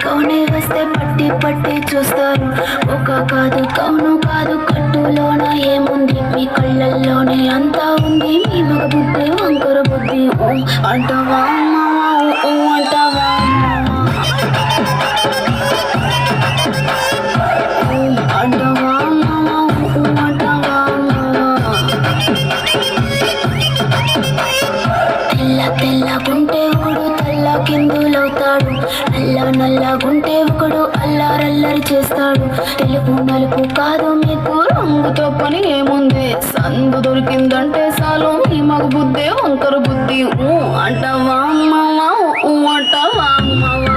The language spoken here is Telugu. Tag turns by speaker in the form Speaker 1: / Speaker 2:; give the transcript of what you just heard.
Speaker 1: కౌనే వస్తే పట్టి పట్టి చూస్తారు. ఒక కాదు కౌను కాదు కట్టులోన ఏముంది, మీ కళ్ళల్లోనే అంతా ఉంది. మీ మగ బుద్ధి వంకర బుద్ధి అంటావా మావా అంటావా అంటావా మావా అంటావా తెల్ల తెల్లగుంటే ఒకడు తెల్ల కిందులవుతాడు, నల్ల నల్లగుంటే ఒకడు అల్లారల్లరి చేస్తాడు. తెలుపు నలుపు కాదు మీకు రంగుతో పని ఏముంది, సందు దొరికిందంటే చాలు ఈ మగ బుద్ధి వంకర బుద్ధి అంటావా మావా అంటావా మావా.